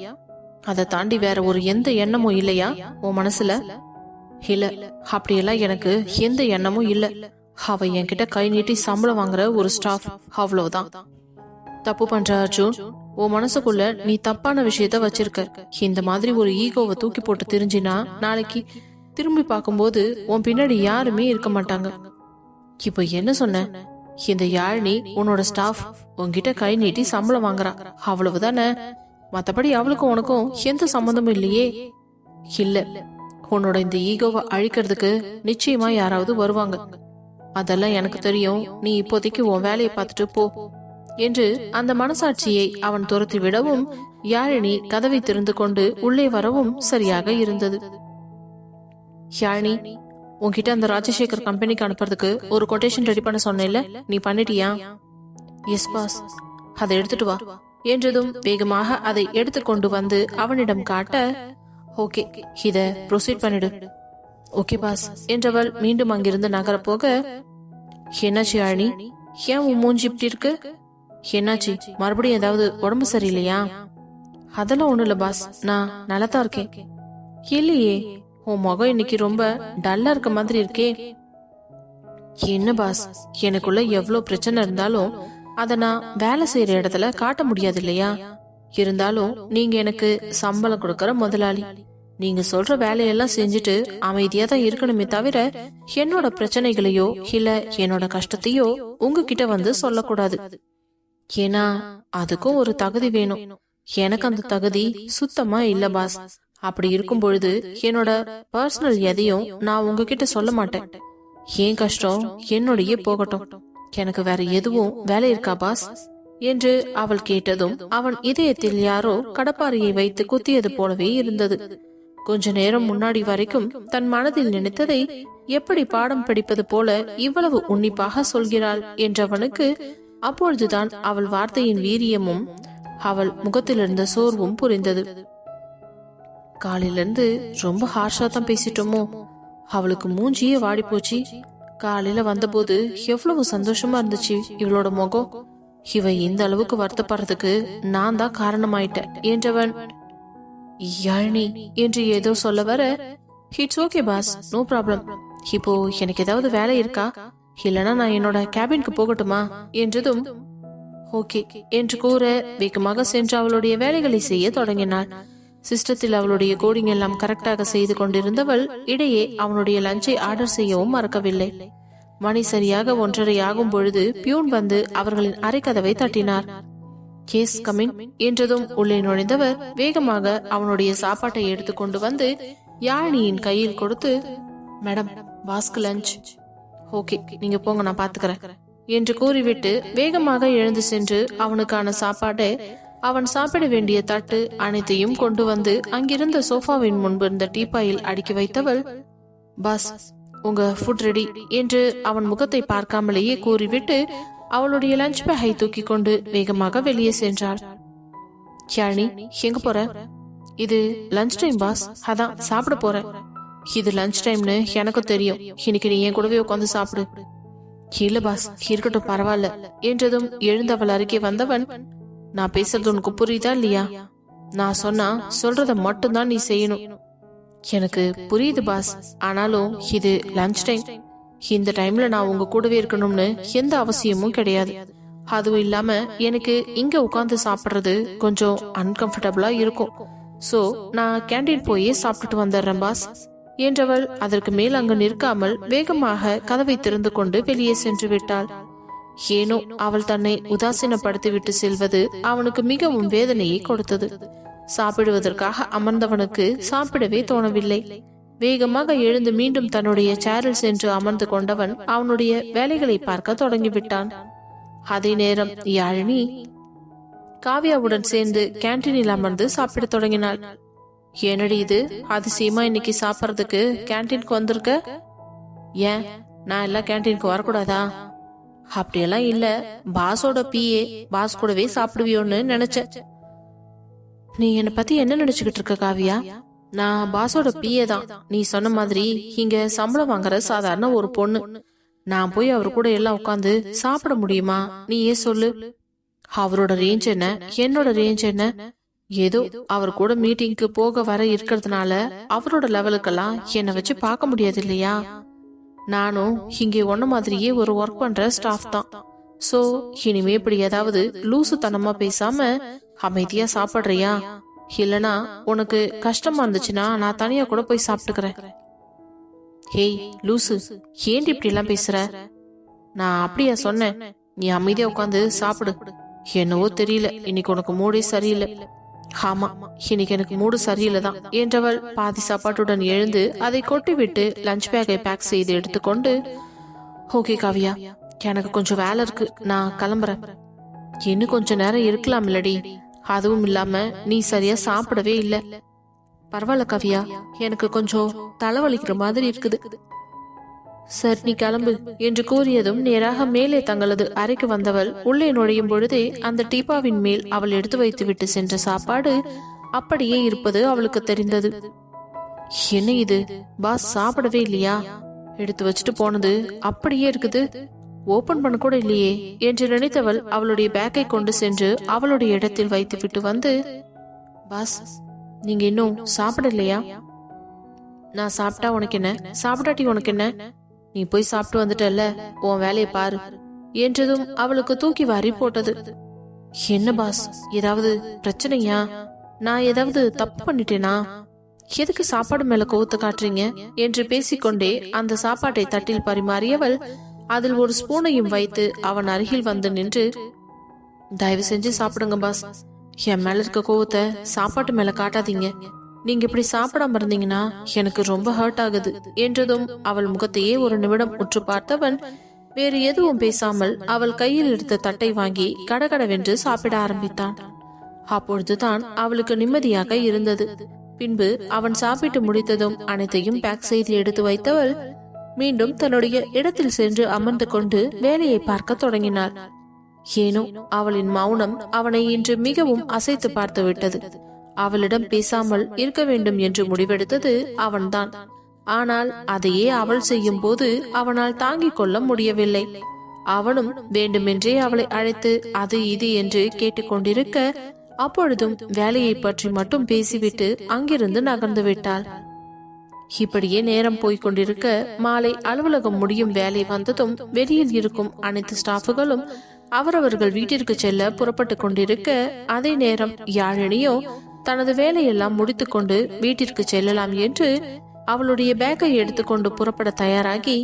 அதை தாண்டி வேற ஒரு எந்த எண்ணமும் இல்லையா உன் மனசுல? இல்ல, அப்படியெல்லாம் எனக்கு எந்த எண்ணமும் இல்ல. அவ என்கிட்ட கை நீட்டி சம்பளம் வாங்குற ஒரு ஸ்டாஃப், அவ்வளவுதான். தப்பு பண்ற அர்ஜுன். உன் மனசுக்குள்ள நீ தப்பான விஷயத்த வச்சிருக்க. இந்த மாதிரி ஒரு ஈகோவை தூக்கி போட்டு தெரிஞ்சினா நாளைக்கு திரும்பி பார்க்கும்போது உன் பின்னாடி யாருமே இருக்க மாட்டாங்க. இப்போ என்ன சொன்ன? இந்த யாழினி உன்னோட ஸ்டாஃப், உன்கிட்ட கை நீட்டி சம்பளம் வாங்குறா, அவ்வளவுதானே? மத்தபடி அவளுக்கும் உனக்கும் எந்த சம்பந்தமும் இல்லையே. இல்ல, உன்னோட இந்த ஈகோவை அழிக்கிறதுக்கு நிச்சயமா யாராவது வருவாங்க. அதெல்லாம் எனக்கு தெரியும். நீ இப்போதைக்கு உன் வேலையை பார்த்துட்டு போ என்று அந்த மனசாட்சியை அவன் துரத்தி விடவும், யாழினி கதவை திறந்து கொண்டு உள்ளே வரவும் சரியாக இருந்தது. யாழினி, உன்கிட்ட அந்த ராஜசேகர் கம்பெனிக்கு அனுப்புறதுக்கு ஒரு கொட்டேஷன் ரெடி பண்ண சொன்னேன்ல, நீ பண்ணிட்டியா? Yes boss. அதை எடுத்துட்டு வா என்றதும் வேகமாக அதை எடுத்துக்கொண்டு வந்து அவனிடம் காட்ட, ஓகே, இத ப்ரொசீட் பண்ணிடு. ஓகே பாஸ் என்றவள் மீண்டும் அங்கிருந்து நகர போக, என்னாச்சு யாழினி, ஏன் உன் மூஞ்சி இப்படி இருக்கு? என்னாச்சு, மறுபடியும் ஏதாவது உடம்பு சரியில்லையா? அதெல்லாம் ஒண்ணு இல்ல பாஸ், நான் நல்லாதான் இருக்கேன். இல்லையே, உன் முகம் இன்னைக்கு ரொம்ப டல்லா இருக்க மாதிரி இருக்கே. என்ன பாஸ், எனக்குள்ள எவ்வளவு பிரச்சனை இருந்தாலும் அத நான் வேலை செய்யற இடத்துல காட்ட முடியாது இல்லையா? இருந்தாலும் நீங்க எனக்கு சம்பளம் கொடுக்கற முதலாளி. நீங்க சொல்ற வேலையெல்லாம் செஞ்சுட்டு அமைதியா தான் இருக்கணுமே தவிர என்னோட பிரச்சனைகளையோ இல்ல என்னோட கஷ்டத்தையோ உங்ககிட்ட வந்து சொல்லக்கூடாது. ஏன்னா அதுக்கும் ஒரு தகுதி வேணும். எனக்கு அந்த தகுதி சுத்தமா இல்ல பாஸ். அப்படி இருக்கும் பொழுது என்னோட பர்சனல் எதையும் நான் உங்ககிட்ட சொல்ல மாட்டேன். ஏன் கஷ்டம் என்னோடயே போகட்டும். எனக்கு வேற எதுவும் வேலை இருக்கா பாஸ் என்று அவள் கேட்டதும் அவன் இதயத்தில் யாரோ கடப்பாறையை வைத்து குத்தியது போலவே இருந்தது. கொஞ்ச நேரம் முன்னாடி வரைக்கும் தன் மனதில் நினைத்ததை எப்படி பாடம் படிப்பது போல இவ்வளவு உன்னிப்பாக சொல்கிறாள் என்றவனுக்கு அப்பொழுதுதான் அவள் வார்த்தையின் வீரியமும் அவள் முகத்தில் இருந்த சோர்வும் புரிந்தது. காலையில இருந்து ரொம்ப ஹார்ஷா தான் பேசிட்டோமோ? அவளுக்கு மூஞ்சியே வாடி போச்சு. காலையில வந்தபோது எவ்வளவு சந்தோஷமா இருந்துச்சு இவளோட முகம். இவ இந்த அளவுக்கு வருத்தப்படுறதுக்கு நான் தான் காரணமாயிட்டேன் என்றவன் யாழினி என்று ஏதோ சொல்ல வர, it's okay boss, no problem. இப்போ எனக்கு ஏதாவது வேலை இருக்கா, இல்லனா நான் என்னோட கேபினுக்கு போகட்டுமா என்றதும் ஓகே என்று கூற வேகமாக சென்று அவளுடைய வேலைகளை செய்ய தொடங்கினாள். சிஸ்டத்தில் அவளுடைய கோடிங் எல்லாம் கரெக்டாக செய்து கொண்டிருந்தவள் இடையே அவனுடைய லஞ்சை ஆர்டர் செய்யவும் மறக்கவில்லை. மணி சரியாக 1:30 ஆகும் பொழுது பியூன் வந்து அவர்களின் அறைக்கதவை தட்டினார். கேஸ் கமின் என்றதும் உள்ளே நுழைந்தவர் வேகமாக அவனுடைய சாப்பாட்டை எடுத்துக்கொண்டு வந்து யாழினியின் கையில் கொடுத்து, மேடம், பாஸ்க்கு லஞ்ச். ஓகே, நீங்க போங்க, நான் பாத்துக்கிறேன் என்று கூறிவிட்டு வேகமாக எழுந்து சென்று அவனுக்கான சாப்பாட்டை, அவன் சாப்பிட வேண்டிய தட்டு அனைத்தையும் கொண்டு வந்து அங்கிருந்த சோஃபாவின் முன்பு இருந்த டீப்பாயில் அடுக்கி வைத்தவள், பாஸ், உங்க ஃபுட் ரெடி என்று அவன் முகத்தை பார்க்காமலேயே கூறிவிட்டு அவளுடைய லஞ்ச் பேக்கை தூக்கி கொண்டு வேகமாக வெளியே சென்றாள். யாழினி, எங்க போற? இது லஞ்ச் டைம் பாஸ், அதான் சாப்பிட போறேன். இது லஞ்ச் டைம்னு எனக்கும் தெரியும், இன்னைக்கு நீ என் கூடவே உட்காந்து சாப்பிடு. இல்ல பாஸ், இருக்கட்டும், பரவாயில்ல என்றதும் எழுந்தவள் அருகே வந்தவன், நான் பேசுறது உனக்கு புரியுதா இல்லையா? நான் சொன்னா சொல்றத மட்டும்தான் நீ செய்யணும். எனக்கு புரியுது பாஸ், ஆனாலும் இது லஞ்ச் டைம். இந்த டைம்ல நான் உங்க கூடவே இருக்கணும்னு எந்த அவசியமும் கிடையாது. அதுவும் இல்லாம எனக்கு இங்க உட்கார்ந்து சாப்பிடுறது கொஞ்சம் அன்கம்ஃபர்டபுளா இருக்கும். சோ நான் கேண்டீன் போயே சாப்பிட்டுட்டு வந்துடுறேன் பாஸ் என்றவள் அதற்கு மேல் அங்கு நிற்காமல் வேகமாக கதவை திறந்து கொண்டு வெளியே சென்று விட்டாள். ஏனோ அவள் தன்னை உதாசீனப்படுத்தி விட்டு செல்வது அவனுக்கு மிகவும் வேதனையை கொடுத்தது. சாப்பிடுவதற்காக அமர்ந்தவனுக்கு சாப்பிடவே தோணவில்லை. வேகமாக எழுந்து மீண்டும் தன்னுடைய சேரில் சென்று அமர்ந்து கொண்டவன் அவனுடைய வேலைகளை பார்க்க தொடங்கிவிட்டான். அதே நேரம் யாழினி காவியாவுடன் சேர்ந்து கேண்டீனில் அமர்ந்து சாப்பிட தொடங்கினாள். என்னடி இது, அதிசயமா இன்னைக்கு சாப்பிட்றதுக்கு கேண்டீனுக்கு வந்திருக்க? ஏன், நான் எல்லாம் கேண்டீனுக்கு வரக்கூடாதா? அப்படியெல்லாம் இல்ல, பாஸோட பிஏ, பாஸ் கூடவே சாப்பிடுவியோன்னு நினைச்சேன். நீ என்னை பத்தி என்ன நினைச்சுக்கிட்டு இருக்க காவியா? நான் பாஸோட பிஏ தான். நீ சொன்ன மாதிரி இங்க சம்பளம் வாங்குற சாதாரண ஒரு பொண்ணு. நான் போய் அவர் கூட எல்லாம் உட்காந்து சாப்பிட முடியுமா? நீ ஏன் சொல்லு. அவரோட ரேஞ்ச் என்ன, என்னோட ரேஞ்ச் என்ன? ஏதோ அவர் கூட மீட்டிங்க்கு போக வர இருக்கிறதுனால அவரோட லெவலுக்கெல்லாம் என்னை வச்சு பார்க்க முடியாது இல்லையா? நானும் இங்கே ஒன்ன மாதிரியே ஒரு ஒர்க் பண்ற ஸ்டாஃப் தான். சோ இனிமே இப்படி ஏதாவது லூசுத்தனமா பேசாம அமைதியா சாப்பிடுறியா? இல்லனா உனக்கு கஷ்டமா இருந்துச்சுன்னா நான் தனியா கூட போய் சாப்பிட்டுக்கிறேன். ஹேய் லூசு, ஏன் இப்படி எல்லாம் பேசுற? நான் அப்படியா சொன்னேன்? நீ அமைதியா உட்காந்து சாப்பிடு. என்னவோ தெரியல, இன்னைக்கு உனக்கு மூடே சரியில்லை. ஆமா, இன்னைக்கு எனக்கு மூடு சரியில்லை தான் என்றவள் பாதி சாப்பாட்டுடன் எழுந்து அதை கொட்டிவிட்டு லஞ்ச் பேக்கை பேக் செய்து எடுத்துக்கொண்டு, ஓகே காவியா, எனக்கு கொஞ்சம் வேலை இருக்கு, நான் கிளம்புறேன். இன்னும் கொஞ்ச நேரம் இருக்கலாம் இல்லடி? அதுவும் இல்லாம நீ சரியா சாப்பிடவே இல்ல. பரவாயில்ல காவியா, எனக்கு கொஞ்சம் தலைவலிக்கிற மாதிரி இருக்குது. சரி நீ கிளம்பு என்று கூறியதும் நேராக மேலே தங்களது அறைக்கு வந்தவள் உள்ளே நுழையும் பொழுதே அந்த டீப்பாவின் மேல் அவள் எடுத்து வைத்து விட்டு சென்ற சாப்பாடு அப்படியே இருப்பது அவளுக்கு தெரிந்தது. என்ன இது, பாஸ் சாப்பிடவே இல்லையா? எடுத்து வச்சுட்டு போனது அப்படியே இருக்குது, ஓபன் பண்ண கூட இல்லையே என்று நினைத்தவள் அவளுடைய பேக்கை கொண்டு சென்று அவளுடைய இடத்தில் வைத்து விட்டு வந்து, பாஸ் நீங்க இன்னும் சாப்பிடலையா? நான் சாப்பிட்டா உனக்கு என்ன, சாப்பிடாட்டி உனக்கு என்ன? நீ போய் சாப்பிட்டு வந்துட்டல்ல, உன் வேலையை பாரு என்றதும் அவளுக்கு தூக்கி வாரி போட்டது. என்ன பாஸ், ஏதாவது பிரச்சனையா? நான் ஏதாவது தப்பு பண்ணிட்டேனா? எதுக்கு சாப்பாடு மேல கோவத்தை காட்டுறீங்க என்று பேசிக்கொண்டே அந்த சாப்பாட்டை தட்டில் பரிமாறியவள் அதில் ஒரு ஸ்பூனையும் வைத்து அவன் அருகில் வந்து நின்று, தயவு செஞ்சு சாப்பிடுங்க பாஸ், என் மேல இருக்க கோவத்தை சாப்பாட்டு மேல காட்டாதீங்க. நீங்க இப்படி சாப்பிடாம இருந்தீங்கன்னா எனக்கு ரொம்ப ஹர்ட் ஆகுது என்றதும் அவள் முகத்தையே ஒரு நிமிடம் உற்று பார்த்தவன் வேறு எதுவும் பேசாமல் அவள் கையில் எடுத்த தட்டை வாங்கி கடகடவென்று சாப்பிட ஆரம்பித்தான். அப்பொழுதுதான் அவளுக்கு நிம்மதியாக இருந்தது. பின்பு அவன் சாப்பிட்டு முடித்ததும் அனைத்தையும் பேக் செய்து எடுத்து வைத்தவள் மீண்டும் தன்னுடைய இடத்தில் சென்று அமர்ந்து கொண்டு வேலையை பார்க்க தொடங்கினாள். ஏனோ அவளின் மௌனம் அவனை இன்று மிகவும் அசைத்து பார்த்து விட்டது. அவளிடம் பேசாமல் இருக்க வேண்டும் என்று முடிவெடுத்தது அவன்தான். ஆனால் அதையே அவள் செய்யும் போது அவனால் தாங்கிக் கொள்ள முடியவில்லை. அவனும் வேண்டுமென்றே அவளை அழைத்து அது இது என்று கேட்டுக்கொண்டிருக்க அப்பொழுதும் வேலையை பற்றி மட்டும் பேசிவிட்டு அங்கிருந்து நகர்ந்து விட்டாள். இப்படியே நேரம் போய்கொண்டிருக்க மாலை அலுவலகம் முடியும் வேலை வந்ததும் வெளியில் இருக்கும் அனைத்து ஸ்டாஃபுகளும் அவரவர்கள் வீட்டிற்கு செல்ல புறப்பட்டு கொண்டிருக்க, அதே நேரம் யாழினியோ தனது வேலையெல்லாம் முடித்துக்கொண்டு வீட்டிற்கு செல்லலாம் என்று அவளுடைய பேக்கை எடுத்துக்கொண்டு புறப்பட தயாராகி,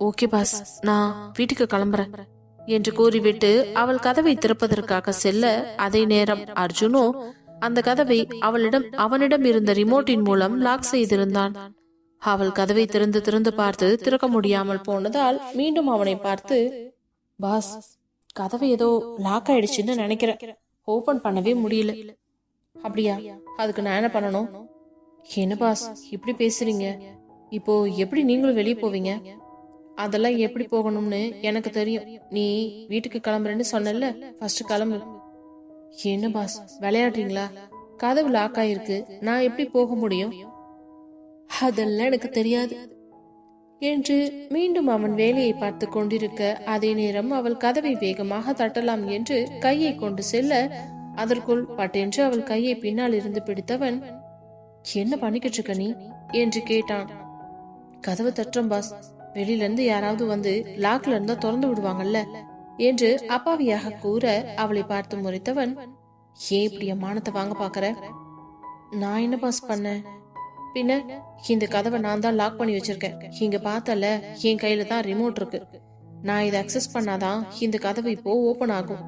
ஓகே பாஸ், நான் வீட்டுக்கு கிளம்புறேன் என்று கூறிவிட்டு அவள் கதவை திறப்பதற்காக செல்ல, அதே நேரம் அர்ஜுனோ அந்த கதவை அவனிடம் இருந்த ரிமோட்டின் மூலம் லாக் செய்திருந்தான். அவள் கதவை திறந்து பார்த்து திறக்க முடியாமல் போனதால் மீண்டும் அவனை பார்த்து, பாஸ், கதவை ஏதோ லாக் ஆயிடுச்சுன்னு நினைக்கிறேன், ஓபன் பண்ணவே முடியல. அப்படியா? அதுக்கு நான் என்ன பண்ணணும்? என்ன பாஸ் இப்படி பேசுறீங்க? இப்போ எப்படி நீங்களும் வெளியே போவீங்க? அதெல்லாம் எப்படி போகணும்னு எனக்கு தெரியும். நீ வீட்டுக்கு கிளம்புறேன்னு சொன்னல, ஃபர்ஸ்ட் கிளம்பு. என்ன பாஸ் விளையாடுறீங்களா? கதவு லாக் ஆயிருக்கு, நான் எப்படி போக முடியும்? அதெல்லாம் எனக்கு தெரியாது என்று மீண்டும் அவன் வேலையை பார்த்து கொண்டிருக்க, அதே நேரம் அவள் கதவை வேகமாக தட்டலாம் என்று கையை கொண்டு செல்ல, அதற்குள் பட்டென்று அவள் கையை பின்னால் இருந்து பிடித்தவன், என்ன பண்ணிக்கிட்டு இருக்க நீ என்று கேட்டான். கதவை தட்டுறோம் பாஸ், வெளியில இருந்து யாராவது வந்து லாக்ல இருந்தா திறந்து விடுவாங்கல்ல என்று அப்பாவியாக கூற, அவளை பார்த்து முறைத்தவன், ஏன் இப்படி மானத்தை வாங்க பாக்குற? நான் என்ன பாஸ் பண்ண? பின்ன இந்த கதவை நான் தான் லாக் பண்ணி வச்சிருக்கேன். இங்க பார்த்தல, என் கையில தான் ரிமோட் இருக்கு. நான் இதை அக்சஸ் பண்ணாதான் இந்த கதவு இப்போ ஓபன் ஆகும்.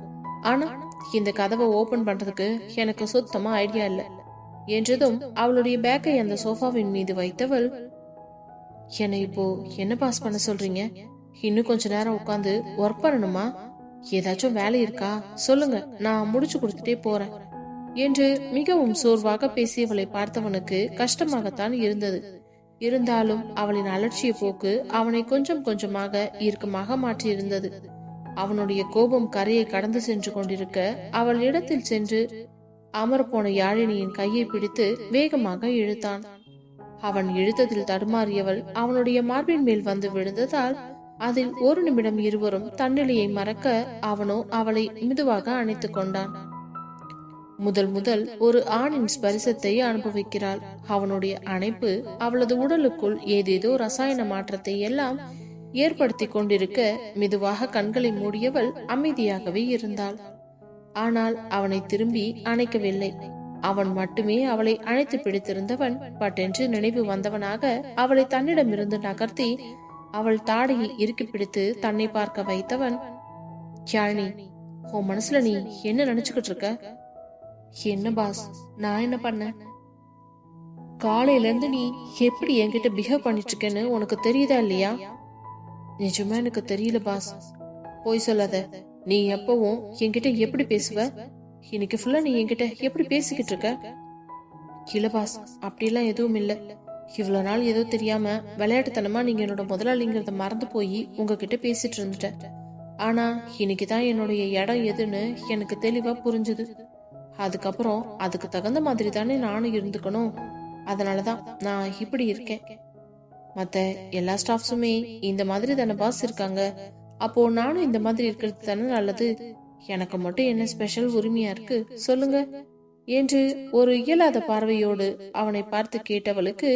ஆனா இந்த கதவை ஓபன் பண்றதுக்கு எனக்கு சுத்தமா ஐடியா இல்ல என்றதும் அவளுடைய பேக்கை அந்த சோஃபாவின் மீது வைத்தவள், என்னை இப்போ என்ன பாஸ் பண்ண சொல்றீங்க? இன்னும் கொஞ்ச நேரம் உட்காந்து ஒர்க் பண்ணணுமா? ஏதாச்சும் வேலை இருக்கா சொல்லுங்க, நான் முடிச்சு கொடுத்துட்டே போறேன் என்று மிகவும் சோர்வாக பேசியவளை பார்த்தவனுக்கு கஷ்டமாகத்தான் இருந்தது. இருந்தாலும் அவளின் அலட்சிய போக்கு அவனை கொஞ்சம் கொஞ்சமாக இறுக்கமாக மாற்றியிருந்தது. அவனுடைய கோபம் கரையை கடந்து சென்று கொண்டிருக்க, அவள் இடத்தில் சென்று அமரப்போன யாழினியின் கையை பிடித்து வேகமாக இழுத்தான். அவன் இழுத்ததில் தடுமாறியவள் அவனுடைய மார்பின் மேல் வந்து விழுந்ததால் அதில் ஒரு நிமிடம் இருவரும் தன்னிலையை மறக்க, அவனோ அவளை மெதுவாக அணைத்துக் கொண்டான். முதல் ஒரு ஆணின் ஸ்பரிசத்தை அனுபவிக்கிறாள். அவனுடைய அணைப்பு அவளது உடலுக்குள் ஏதேதோ ரசாயன மாற்றத்தை எல்லாம் ஏற்படுத்தி கொண்டிருக்க, மெதுவாக கண்களை மூடியவள் அமைதியாகவே இருந்தாள். ஆனால் அவனை திரும்பி அணைக்கவில்லை. அவன் மட்டுமே அவளை அணைத்து பிடித்திருந்தவன் பட்டென்று நினைவு வந்தவனாக அவளை தன்னிடமிருந்து நகர்த்தி அவள் தாடையை இறுக்கி பிடித்து தன்னை பார்க்க வைத்தவன், யாழினி, உன் மனசுல நீ என்ன நினைச்சுக்கிட்டு இருக்க? என்ன பாஸ், நான் என்ன பண்ண? காலையில இருந்து நீ எப்படி என்கிட்ட பிஹேவ் பண்ணிட்டு இருக்கேன்னு உனக்கு தெரியுதா இல்லையா? நிஜமா எனக்கு தெரியல பாஸ். போய் சொல்லாத. நீ எப்பவும் என்கிட்ட எப்படி பேசுவ? இன்னைக்கு ஃபுல்லா நீ என்கிட்ட எப்படி பேசிக்கிட்டு இருக்க? இல்ல பாஸ், அப்படிலாம் எதுவும் இல்ல. இவ்வளவு நாள் ஏதோ தெரியாம விளையாட்டுத்தனமா நீங்க என்னோட முதலாளிங்கிறத மறந்து போய் உங்ககிட்ட பேசிட்டு இருந்துட்டேன். ஆனா இன்னைக்குதான் என்னுடைய இடம் எதுன்னு எனக்கு தெளிவா புரிஞ்சுது. அதுக்கப்புறம் அதுக்கு தகுந்த மாதிரி தானே நானும் இருந்துக்கணும். அதனாலதான் நான் இப்படி இருக்கேன். மத்த எல்லா ஸ்டாஃப்ஸுமே இந்த மாதிரி தானே பாஸ் இருக்காங்க. அப்போ நானும் இந்த மாதிரி இருக்கிறது தானே நல்லது. எனக்கு மட்டும் என்ன ஸ்பெஷல் உரிமையா இருக்கு சொல்லுங்க என்று ஒரு இயலாத பார்வையோடு அவனை பார்த்து கேட்டவளுக்கு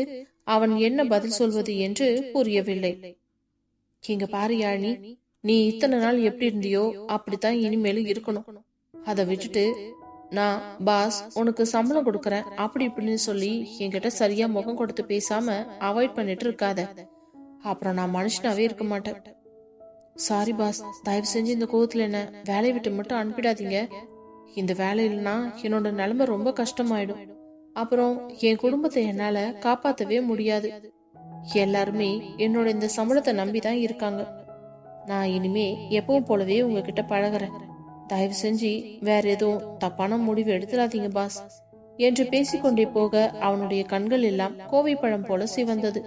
அவன் என்ன பதில் சொல்வது என்று புரியவில்லை. இங்க பாரு யாழினி, நீ இத்தனை நாள் எப்படி இருந்தியோ அப்படித்தான் இனிமேலும் இருக்கணும். அதை விட்டுட்டு நான் பாஸ் உனக்கு சம்பளம் கொடுக்கறேன் அப்படி இப்படின்னு சொல்லி என்கிட்ட சரியா முகம் கொடுத்து பேசாம அவாய்ட் பண்ணிட்டு இருக்காத. அப்புறம் நான் மனுஷனாவே இருக்க மாட்டேன். சாரி பாஸ், தயவு செஞ்சு இந்த கோவத்துல என்ன வேலையை விட்டு மட்டும் அனுப்பிடாதீங்க. இந்த வேலை இல்லைன்னா என்னோட நிலைமை ரொம்ப கஷ்டமாயிடும். அப்புறம் என் குடும்பத்தை என்னால காப்பாத்தவே முடியாது. எல்லாருமே என்னோட இந்த சம்பளத்தை நம்பிதான் இருக்காங்க. நான் இனிமே எப்பவும் போலவே உங்ககிட்ட பழகுறேன். தயவு செஞ்சு வேற எதுவும் தப்பான முடிவு எடுத்துடாதீங்க பாஸ் என்று பேசிக்கொண்டே போக அவனுடைய கண்கள் எல்லாம் கோவை பழம் போல சிவந்தது.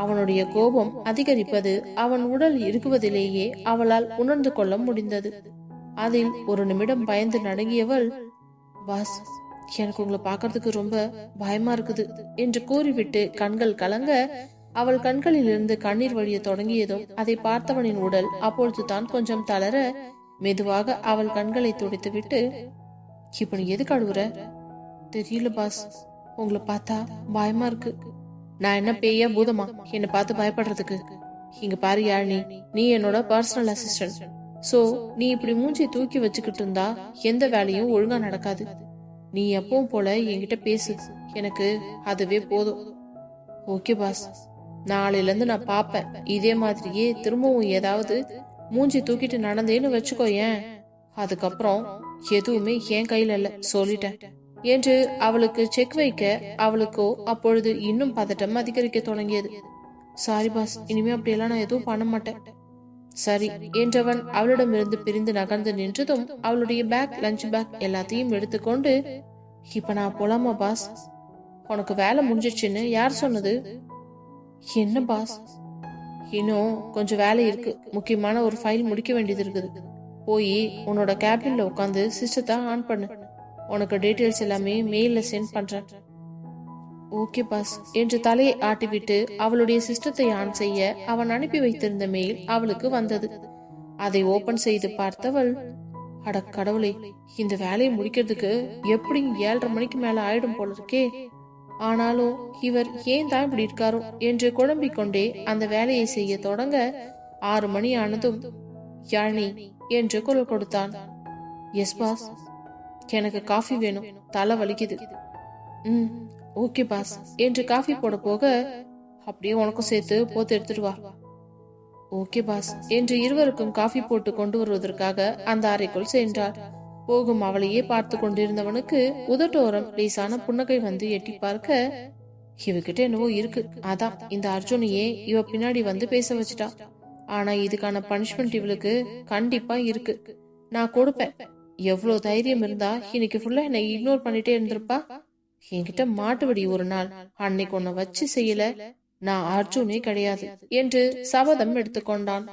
அவனுடைய கோபம் அதிகரிப்பது அவன் உடல் இருக்குவதிலேயே அவளால் உணர்ந்து கொள்ள முடிந்தது. அதில் ஒரு நிமிடம் பயந்து நடுங்கியவள், பாஸ், எனக்கு உங்களை பாக்குறதுக்கு ரொம்ப பயமா இருக்குது என்று கூறிவிட்டு கண்கள் கலங்க அவள் கண்களில் இருந்து கண்ணீர் வழிய தொடங்கியதும் அதை பார்த்தவனின் உடல் அப்பொழுது தான் கொஞ்சம் தளர மெதுவாக அவள் கண்களை துடைத்துவிட்டு, இப்ப நீ எதுக்கு அழுவுற? தெரியல பாஸ், உங்களை பார்த்தா பயமா இருக்கு. நான் என்ன பேயா பூதமா என்னை பார்த்து பயப்படுறதுக்கு? இங்க பாரு யாழினி, நீ என்னோட பர்சனல் அசிஸ்டன்ட். சோ நீ இப்படி மூஞ்சி தூக்கி வச்சுக்கிட்டு இருந்தா எந்த வேலையும் ஒழுங்கா நடக்காது. நீ எப்பவும் போல என்கிட்ட பேசு, எனக்கு அதுவே போதும். ஓகே பாஸ், நாளையில இருந்து நான் பாப்பேன். இதே மாதிரியே திரும்பவும் ஏதாவது மூஞ்சி தூக்கிட்டு நடந்தேன்னு வச்சுக்கோ, ஏன் அதுக்கப்புறம் எதுவுமே என் கையில இல்ல, சொல்லிட்டேன் என்று அவளுக்கு செக் வைக்க அவளுக்கோ அப்பொழுது இன்னும் பதட்டம் அதிகரிக்க தொடங்கியது. சாரி பாஸ், இனிமே அப்படியெல்லாம் நான் எதுவும் பண்ண மாட்டேன். சரி என்றவன் அவளிடமிருந்து பிரிந்து நகர்ந்து நின்றதும் அவளுடைய பேக், லஞ்ச் பேக் எல்லாத்தையும் எடுத்துக்கொண்டு, இப்ப நான் போலாமா பாஸ்? உனக்கு வேலை முடிஞ்சிடுச்சுன்னு யார் சொன்னது? என்ன பாஸ்? இன்னும் கொஞ்சம் வேலை இருக்கு, முக்கியமான ஒரு ஃபைல் முடிக்க வேண்டியது இருக்குது. போய் உன்னோட கேபின்ல உட்காந்து சிஸ்டத்தை ஆன் பண்ணு. உனக்கு டீடைல்ஸ் எல்லாமே மெயில்ல சென்ட் பண்றேன். ஓகே பாஸ் என்று தலையை ஆட்டிவிட்டு அவளுடைய சிஸ்டத்தை ஆன் செய்ய அவன் அனுப்பி வைத்திருந்த மெயில் அவளுக்கு வந்தது. அதை ஓபன் செய்து பார்த்தவள், அட கடவுளே, இந்த வேலையை முடிக்கிறதுக்கு எப்படி 7:30 மணிக்கு மேல ஆயிடும் போல இருக்கே. ஆனாலும் இவர் ஏன் தான் இப்படி இருக்காரோ என்று குழம்பிக் கொண்டே அந்த வேலையை செய்ய தொடங்க 6 மணி ஆனதும் யாழினி என்று குரல் கொடுத்தான். எஸ் பாஸ், எனக்கு காஃபி வேணும், தலை வலிக்குது. ஓகே பாஸ் என்று காஃபி போட போக, அப்படியே உனக்கும் சேர்த்து போத்து எடுத்துட்டு வா. ஓகே பாஸ் என்று இருவருக்கும் காஃபி போட்டு கொண்டு வருவதற்காக அந்த அறைக்குள் சென்றார். போகும் அவளையே பார்த்து கொண்டிருந்தவனுக்கு உதட்டோரம் லேசான புன்னகை வந்து எட்டி பார்க்க, இவகிட்ட என்னவோ இருக்கு, அதான் இந்த அர்ஜுனையே இவ பின்னாடி வந்து பேச வச்சுட்டா. ஆனா இதுக்கான பனிஷ்மெண்ட் இவளுக்கு கண்டிப்பா இருக்கு, நான் கொடுப்பேன். எவ்வளவு தைரியம் இருந்தா இன்னைக்கு ஃபுல்லா என்னை இக்னோர் பண்ணிட்டே இருந்திருப்பா. என்கிட்ட மாட்டுவடி ஒரு நாள், அன்னைக்கு உன்னை வச்சு செய்யல, நான் அர்ஜுனே கிடையாது என்று சபதம் எடுத்துக்கொண்டான்.